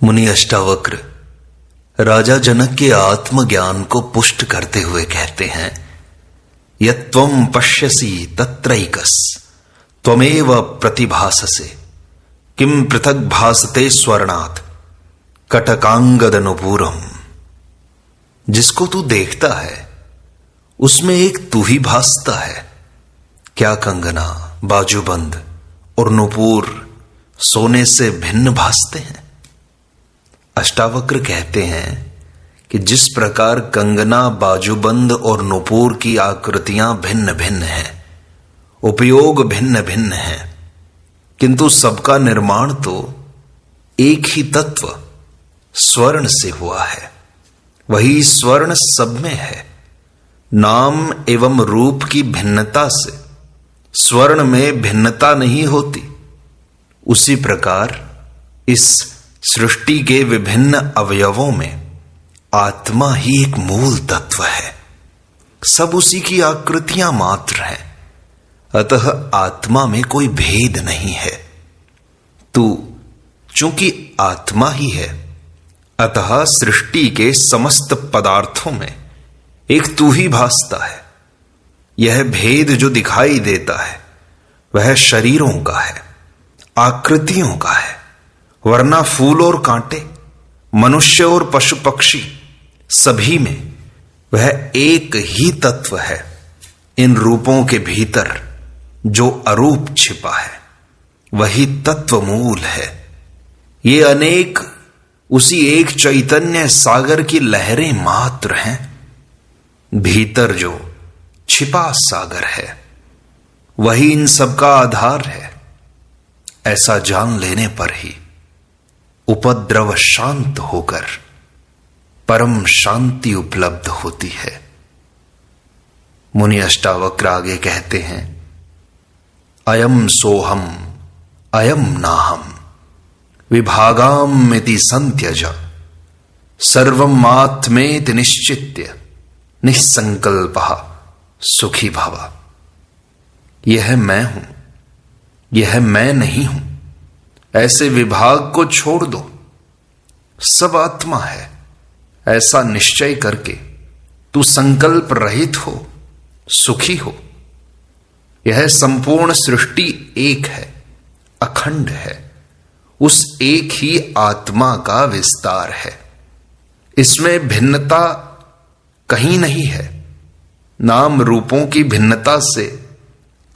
मुनि अष्टावक्र राजा जनक के आत्मज्ञान को पुष्ट करते हुए कहते हैं, यत्त्वं पश्यसि तत्रैकस त्वमेव प्रतिभाससे किम पृथक भासते स्वर्णात् कटकांगदनुपूरम। जिसको तू देखता है उसमें एक तू ही भासता है। क्या कंगना, बाजूबंद और नुपुर सोने से भिन्न भासते हैं? अष्टावक्र कहते हैं कि जिस प्रकार कंगना, बाजूबंद और नुपुर की आकृतियां भिन्न भिन्न हैं, उपयोग भिन्न भिन्न हैं, किंतु सबका निर्माण तो एक ही तत्व स्वर्ण से हुआ है। वही स्वर्ण सब में है। नाम एवं रूप की भिन्नता से स्वर्ण में भिन्नता नहीं होती। उसी प्रकार इस सृष्टि के विभिन्न अवयवों में आत्मा ही एक मूल तत्व है। सब उसी की आकृतियां मात्र हैं। अतः आत्मा में कोई भेद नहीं है। तू चूंकि आत्मा ही है, अतः सृष्टि के समस्त पदार्थों में एक तू ही भासता है। यह भेद जो दिखाई देता है वह शरीरों का है, आकृतियों का है, वरना फूल और कांटे, मनुष्य और पशु पक्षी सभी में वह एक ही तत्व है। इन रूपों के भीतर जो अरूप छिपा है वही तत्व मूल है। ये अनेक उसी एक चैतन्य सागर की लहरें मात्र हैं। भीतर जो छिपा सागर है वही इन सब का आधार है। ऐसा जान लेने पर ही उपद्रव शांत होकर परम शांति उपलब्ध होती है। मुनि अष्टावक्र आगे कहते हैं, अयम सोहम अयम नाहम विभागामिति संत्यज सर्वम आत्मेति निश्चित्य निःसंकल्पः सुखी भव। यह मैं हूं, यह मैं नहीं हूं, ऐसे विभाग को छोड़ दो। सब आत्मा है ऐसा निश्चय करके तू संकल्प रहित हो, सुखी हो। यह संपूर्ण सृष्टि एक है, अखंड है। उस एक ही आत्मा का विस्तार है। इसमें भिन्नता कहीं नहीं है। नाम रूपों की भिन्नता से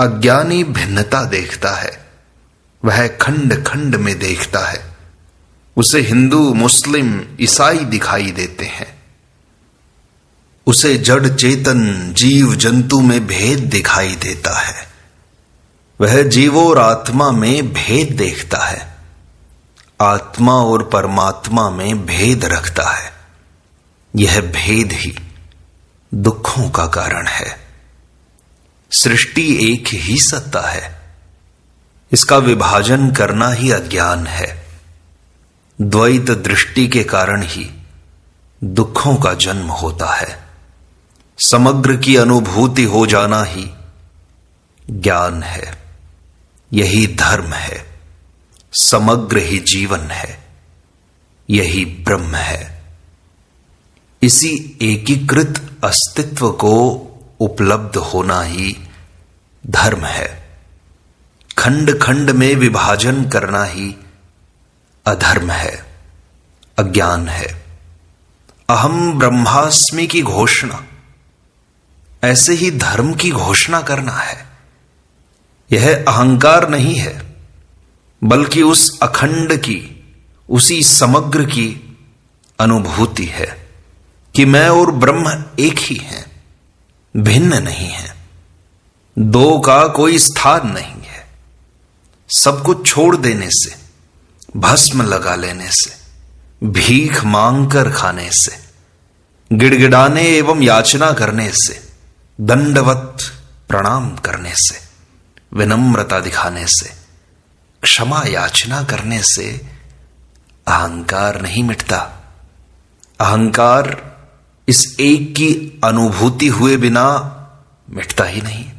अज्ञानी भिन्नता देखता है। वह खंड खंड में देखता है। उसे हिंदू, मुस्लिम, ईसाई दिखाई देते हैं। उसे जड़ चेतन जीव जंतु में भेद दिखाई देता है। वह जीव और आत्मा में भेद देखता है। आत्मा और परमात्मा में भेद रखता है। यह भेद ही दुखों का कारण है। सृष्टि एक ही सत्ता है। इसका विभाजन करना ही अज्ञान है। द्वैत दृष्टि के कारण ही दुखों का जन्म होता है। समग्र की अनुभूति हो जाना ही ज्ञान है। यही धर्म है। समग्र ही जीवन है। यही ब्रह्म है। इसी एकीकृत अस्तित्व को उपलब्ध होना ही धर्म है। खंड खंड में विभाजन करना ही अधर्म है, अज्ञान है। अहम ब्रह्मास्मि की घोषणा ऐसे ही धर्म की घोषणा करना है। यह अहंकार नहीं है, बल्कि उस अखंड की, उसी समग्र की अनुभूति है कि मैं और ब्रह्म एक ही हैं, भिन्न नहीं है। दो का कोई स्थान नहीं है। सब कुछ छोड़ देने से, भस्म लगा लेने से, भीख मांगकर खाने से, गिड़गिड़ाने एवं याचना करने से, दंडवत प्रणाम करने से, विनम्रता दिखाने से, क्षमा याचना करने से अहंकार नहीं मिटता। अहंकार इस एक की अनुभूति हुए बिना मिटता ही नहीं।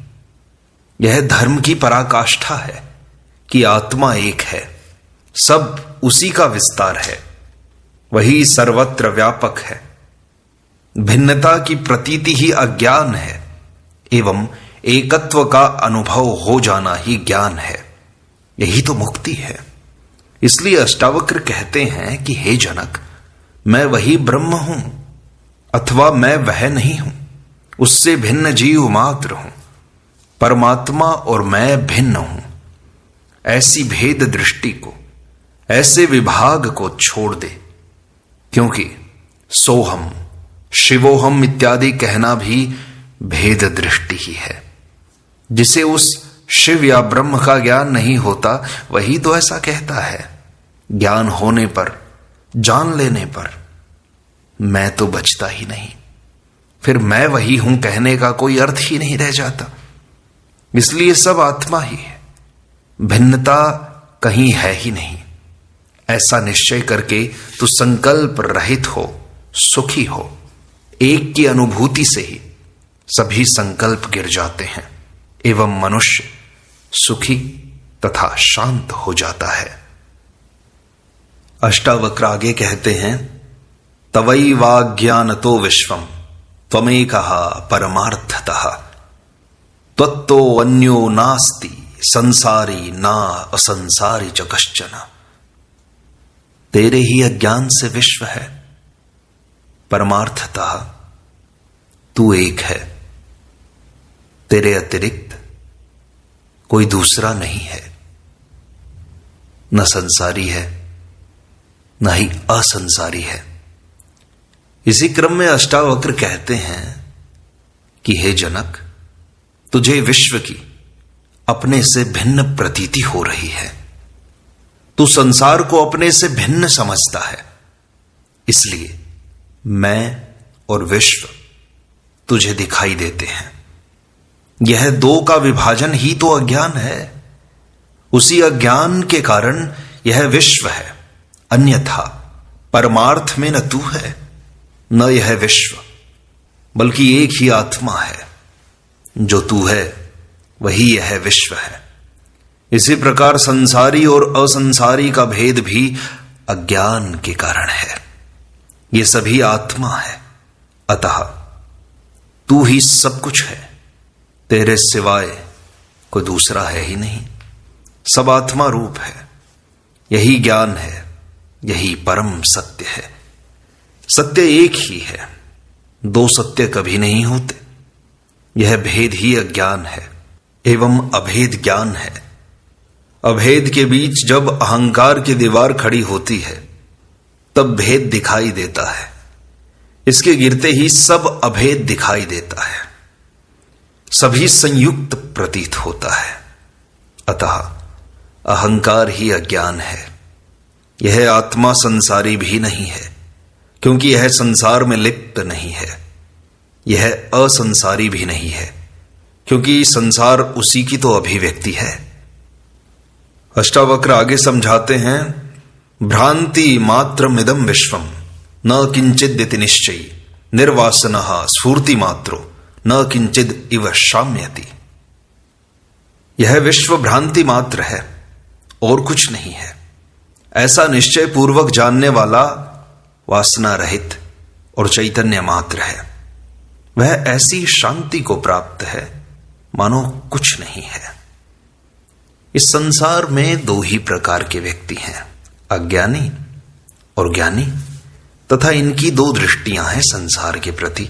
यह धर्म की पराकाष्ठा है कि आत्मा एक है, सब उसी का विस्तार है। वही सर्वत्र व्यापक है। भिन्नता की प्रतीति ही अज्ञान है एवं एकत्व का अनुभव हो जाना ही ज्ञान है। यही तो मुक्ति है। इसलिए अष्टावक्र कहते हैं कि हे जनक, मैं वही ब्रह्म हूं अथवा मैं वह नहीं हूं, उससे भिन्न जीव मात्र हूं। परमात्मा और मैं भिन्न हूं। ऐसी भेद दृष्टि को, ऐसे विभाग को छोड़ दे, क्योंकि सोहम शिवोहम इत्यादि कहना भी भेद दृष्टि ही है। जिसे उस शिव या ब्रह्म का ज्ञान नहीं होता वही तो ऐसा कहता है। ज्ञान होने पर, जान लेने पर मैं तो बचता ही नहीं, फिर मैं वही हूं कहने का कोई अर्थ ही नहीं रह जाता। इसलिए सब आत्मा ही है, भिन्नता कहीं है ही नहीं। ऐसा निश्चय करके तू संकल्प रहित हो, सुखी हो। एक की अनुभूति से ही सभी संकल्प गिर जाते हैं एवं मनुष्य सुखी तथा शांत हो जाता है। अष्टावक्र आगे कहते हैं, तवैवाज्ञानतो विश्वम त्वमेकः परमार्थतः त्वत्तो अन्यो नास्ति संसारी ना असंसारी च कश्चन। तेरे ही अज्ञान से विश्व है, परमार्थतः तू एक है। तेरे अतिरिक्त कोई दूसरा नहीं है। न संसारी है, न ही असंसारी है। इसी क्रम में अष्टावक्र कहते हैं कि हे जनक, तुझे विश्व की अपने से भिन्न प्रतीति हो रही है। तू संसार को अपने से भिन्न समझता है। इसलिए मैं और विश्व तुझे दिखाई देते हैं। यह दो का विभाजन ही तो अज्ञान है। उसी अज्ञान के कारण यह विश्व है, अन्यथा परमार्थ में न तू है न यह विश्व, बल्कि एक ही आत्मा है। जो तू है वही यह विश्व है। इसी प्रकार संसारी और असंसारी का भेद भी अज्ञान के कारण है। ये सभी आत्मा है, अतः तू ही सब कुछ है। तेरे सिवाय कोई दूसरा है ही नहीं। सब आत्मा रूप है। यही ज्ञान है, यही परम सत्य है। सत्य एक ही है, दो सत्य कभी नहीं होते। यह भेद ही अज्ञान है एवं अभेद ज्ञान है। अभेद के बीच जब अहंकार की दीवार खड़ी होती है तब भेद दिखाई देता है। इसके गिरते ही सब अभेद दिखाई देता है, सभी संयुक्त प्रतीत होता है। अतः अहंकार ही अज्ञान है। यह आत्मा संसारी भी नहीं है, क्योंकि यह संसार में लिप्त नहीं है। यह असंसारी भी नहीं है, क्योंकि संसार उसी की तो अभिव्यक्ति है। अष्टावक्र आगे समझाते हैं, भ्रांति मात्रमिदं विश्वम न किंचिदिति निश्चयी निर्वासनः स्फूर्ति मात्रो न किंचिद इव शाम्यति। यह विश्व भ्रांति मात्र है और कुछ नहीं है। ऐसा निश्चय पूर्वक जानने वाला वासना रहित और चैतन्य मात्र है। वह ऐसी शांति को प्राप्त है मानो कुछ नहीं है। इस संसार में दो ही प्रकार के व्यक्ति हैं, अज्ञानी और ज्ञानी, तथा इनकी दो दृष्टियां हैं संसार के प्रति।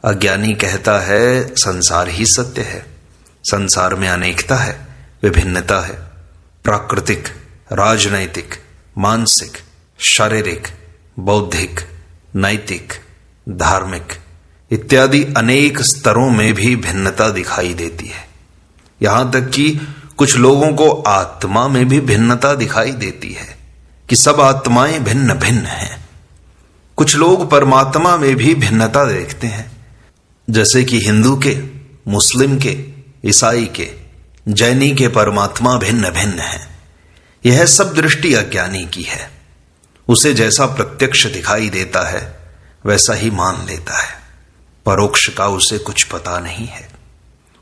अज्ञानी कहता है संसार ही सत्य है, संसार में अनेकता है, विभिन्नता है। प्राकृतिक, राजनैतिक, मानसिक, शारीरिक, बौद्धिक, नैतिक, धार्मिक इत्यादि अनेक स्तरों में भी भिन्नता दिखाई देती है। यहां तक कि कुछ लोगों को आत्मा में भी भिन्नता दिखाई देती है कि सब आत्माएं भिन्न भिन्न हैं। कुछ लोग परमात्मा में भी भिन्नता देखते हैं, जैसे कि हिंदू के, मुस्लिम के, ईसाई के, जैनी के परमात्मा भिन्न भिन्न हैं। यह सब दृष्टि अज्ञानी की है। उसे जैसा प्रत्यक्ष दिखाई देता है वैसा ही मान लेता है। परोक्ष का उसे कुछ पता नहीं है।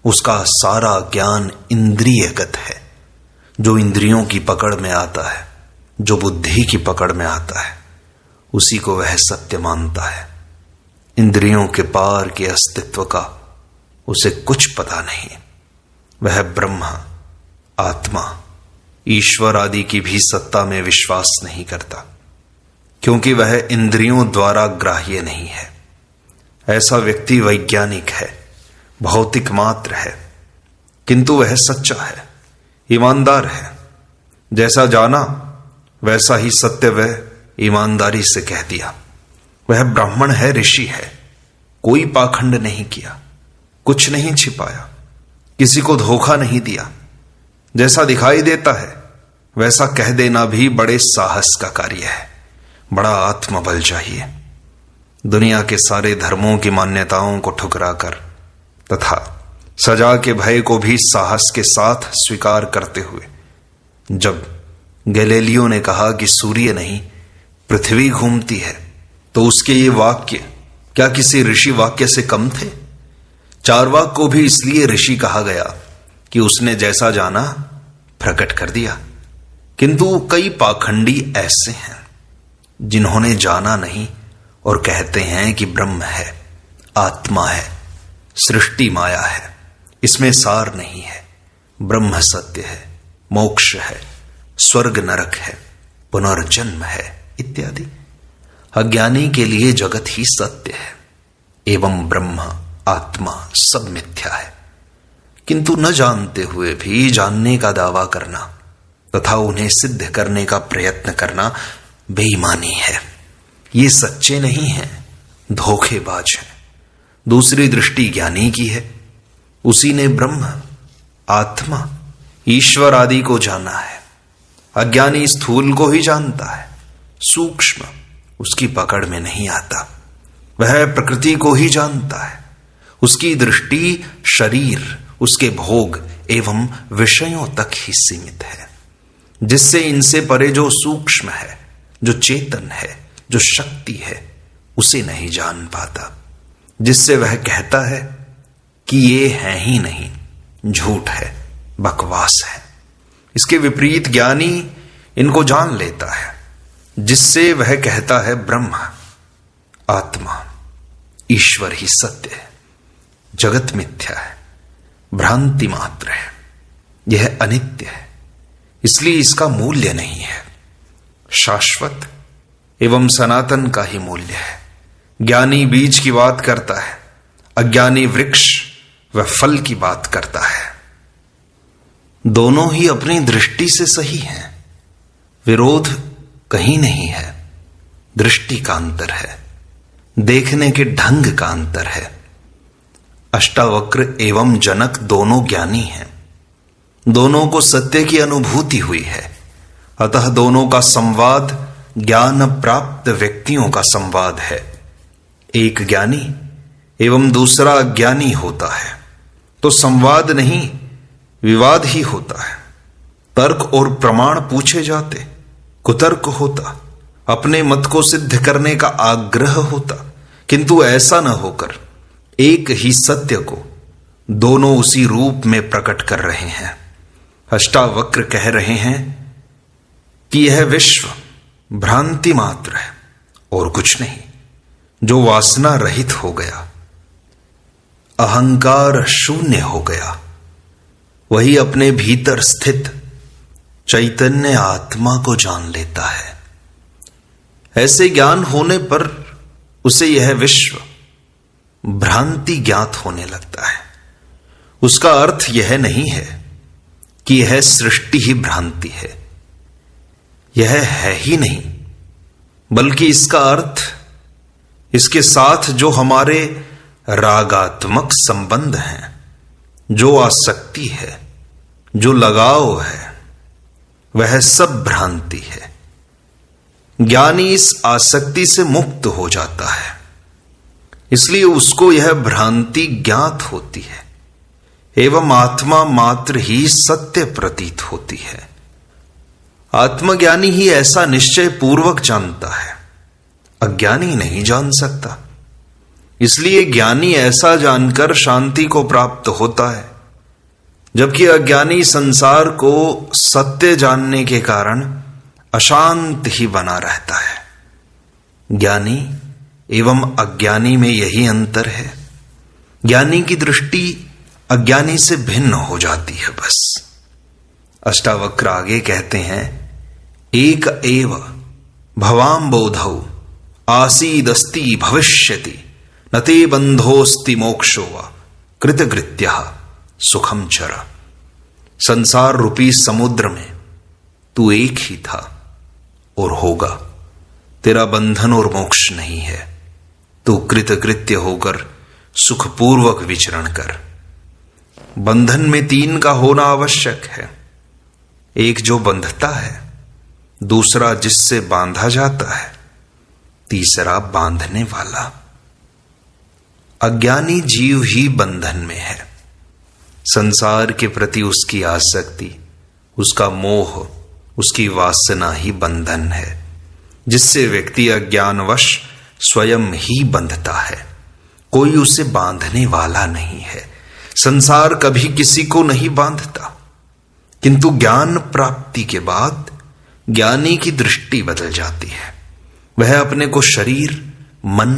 उसका सारा ज्ञान इंद्रियगत है, जो इंद्रियों की पकड़ में आता है, जो बुद्धि की पकड़ में आता है। उसी को वह सत्य मानता है। इंद्रियों के पार के अस्तित्व का उसे कुछ पता नहीं। वह ब्रह्म, आत्मा, ईश्वर आदि की भी सत्ता में विश्वास नहीं करता, क्योंकि वह इंद्रियों द्वारा ग्राह्य नहीं है। ऐसा व्यक्ति वैज्ञानिक है, भौतिक मात्र है, किंतु वह सच्चा है, ईमानदार है। जैसा जाना वैसा ही सत्य वह ईमानदारी से कह दिया। वह ब्राह्मण है, ऋषि है, कोई पाखंड नहीं किया, कुछ नहीं छिपाया, किसी को धोखा नहीं दिया। जैसा दिखाई देता है वैसा कह देना भी बड़े साहस का कार्य है, बड़ा आत्मबल चाहिए। दुनिया के सारे धर्मों की मान्यताओं को ठुकराकर तथा सजा के भय को भी साहस के साथ स्वीकार करते हुए जब गैलीलियो ने कहा कि सूर्य नहीं पृथ्वी घूमती है, तो उसके ये वाक्य क्या किसी ऋषि वाक्य से कम थे? चार्वाक को भी इसलिए ऋषि कहा गया कि उसने जैसा जाना प्रकट कर दिया। किंतु कई पाखंडी ऐसे हैं जिन्होंने जाना नहीं और कहते हैं कि ब्रह्म है, आत्मा है, सृष्टि माया है, इसमें सार नहीं है, ब्रह्म सत्य है, मोक्ष है, स्वर्ग नरक है, पुनर्जन्म है इत्यादि। अज्ञानी के लिए जगत ही सत्य है एवं ब्रह्म, आत्मा सब मिथ्या है। किंतु न जानते हुए भी जानने का दावा करना तथा उन्हें सिद्ध करने का प्रयत्न करना बेईमानी है। ये सच्चे नहीं हैं, धोखेबाज हैं। दूसरी दृष्टि ज्ञानी की है, उसी ने ब्रह्म, आत्मा, ईश्वर आदि को जाना है। अज्ञानी स्थूल को ही जानता है, सूक्ष्म उसकी पकड़ में नहीं आता। वह प्रकृति को ही जानता है, उसकी दृष्टि शरीर, उसके भोग एवं विषयों तक ही सीमित है। जिससे इनसे परे जो सूक्ष्म है, जो चेतन है, जो शक्ति है, उसे नहीं जान पाता। जिससे वह कहता है कि ये है ही नहीं, झूठ है, बकवास है। इसके विपरीत ज्ञानी इनको जान लेता है, जिससे वह कहता है ब्रह्म, आत्मा, ईश्वर ही सत्य है, जगत मिथ्या है, भ्रांति मात्र है, यह अनित्य है, इसलिए इसका मूल्य नहीं है। शाश्वत एवं सनातन का ही मूल्य है। ज्ञानी बीज की बात करता है, अज्ञानी वृक्ष व फल की बात करता है। दोनों ही अपनी दृष्टि से सही हैं, विरोध कहीं नहीं है। दृष्टि का अंतर है, देखने के ढंग का अंतर है। अष्टावक्र एवं जनक दोनों ज्ञानी हैं, दोनों को सत्य की अनुभूति हुई है, अतः दोनों का संवाद ज्ञान प्राप्त व्यक्तियों का संवाद है। एक ज्ञानी एवं दूसरा अज्ञानी होता है तो संवाद नहीं, विवाद ही होता है। तर्क और प्रमाण पूछे जाते, कुतर्क होता, अपने मत को सिद्ध करने का आग्रह होता। किंतु ऐसा न होकर एक ही सत्य को दोनों उसी रूप में प्रकट कर रहे हैं। अष्टावक्र कह रहे हैं कि यह विश्व भ्रांति मात्र है और कुछ नहीं। जो वासना रहित हो गया, अहंकार शून्य हो गया, वही अपने भीतर स्थित चैतन्य आत्मा को जान लेता है। ऐसे ज्ञान होने पर उसे यह विश्व भ्रांति ज्ञात होने लगता है। उसका अर्थ यह नहीं है कि यह सृष्टि ही भ्रांति है, यह है ही नहीं, बल्कि इसका अर्थ इसके साथ जो हमारे रागात्मक संबंध हैं, जो आसक्ति है, जो लगाव है, वह सब भ्रांति है। ज्ञानी इस आसक्ति से मुक्त हो जाता है, इसलिए उसको यह भ्रांति ज्ञात होती है एवं आत्मा मात्र ही सत्य प्रतीत होती है। आत्मज्ञानी ही ऐसा निश्चय पूर्वक जानता है, अज्ञानी नहीं जान सकता। इसलिए ज्ञानी ऐसा जानकर शांति को प्राप्त होता है, जबकि अज्ञानी संसार को सत्य जानने के कारण अशांत ही बना रहता है। ज्ञानी एवं अज्ञानी में यही अंतर है। ज्ञानी की दृष्टि अज्ञानी से भिन्न हो जाती है बस। अष्टावक्र आगे कहते हैं, एक एव भवाम बोधौ आसीदस्ति भविष्यति न ते बंधोस्ति मोक्षो वा कृतकृत्यः सुखम चर। संसार रूपी समुद्र में तू एक ही था और होगा। तेरा बंधन और मोक्ष नहीं है। तू कृतकृत्य होकर सुखपूर्वक विचरण कर। बंधन में तीन का होना आवश्यक है। एक जो बंधता है, दूसरा जिससे बांधा जाता है, तीसरा बांधने वाला। अज्ञानी जीव ही बंधन में है। संसार के प्रति उसकी आसक्ति, उसका मोह, उसकी वासना ही बंधन है, जिससे व्यक्ति अज्ञानवश स्वयं ही बंधता है। कोई उसे बांधने वाला नहीं है। संसार कभी किसी को नहीं बांधता, किंतु ज्ञान प्राप्ति के बाद ज्ञानी की दृष्टि बदल जाती है। वह अपने को शरीर, मन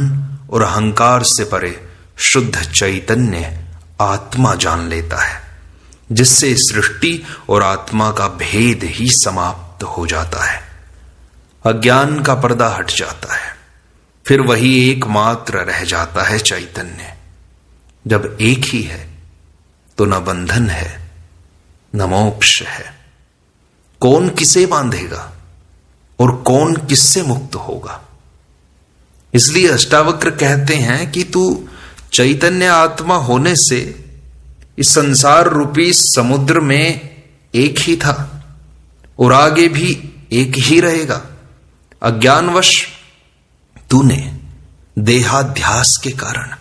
और अहंकार से परे शुद्ध चैतन्य आत्मा जान लेता है, जिससे सृष्टि और आत्मा का भेद ही समाप्त हो जाता है। अज्ञान का पर्दा हट जाता है। फिर वही एकमात्र रह जाता है चैतन्य। जब एक ही है तो न बंधन है न मोक्ष है। कौन किसे बांधेगा और कौन किससे मुक्त होगा? इसलिए अष्टावक्र कहते हैं कि तू चैतन्य आत्मा होने से इस संसार रूपी समुद्र में एक ही था और आगे भी एक ही रहेगा। अज्ञानवश तूने देहाध्यास के कारण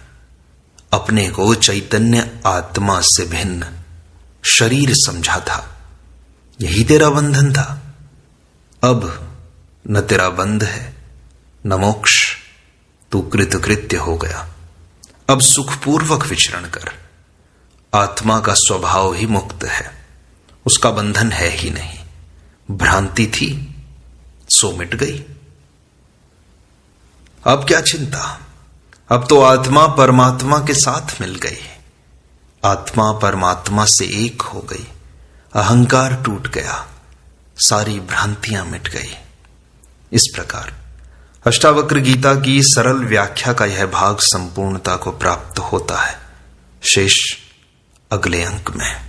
अपने को चैतन्य आत्मा से भिन्न शरीर समझा था। यही तेरा बंधन था। अब न तेरा बंध है न मोक्ष। तू कृतकृत्य हो गया। अब सुखपूर्वक विचरण कर। आत्मा का स्वभाव ही मुक्त है, उसका बंधन है ही नहीं। भ्रांति थी सो मिट गई। अब क्या चिंता? अब तो आत्मा परमात्मा के साथ मिल गई। आत्मा परमात्मा से एक हो गई। अहंकार टूट गया, सारी भ्रांतियां मिट गई। इस प्रकार अष्टावक्र गीता की सरल व्याख्या का यह भाग संपूर्णता को प्राप्त होता है। शेष अगले अंक में।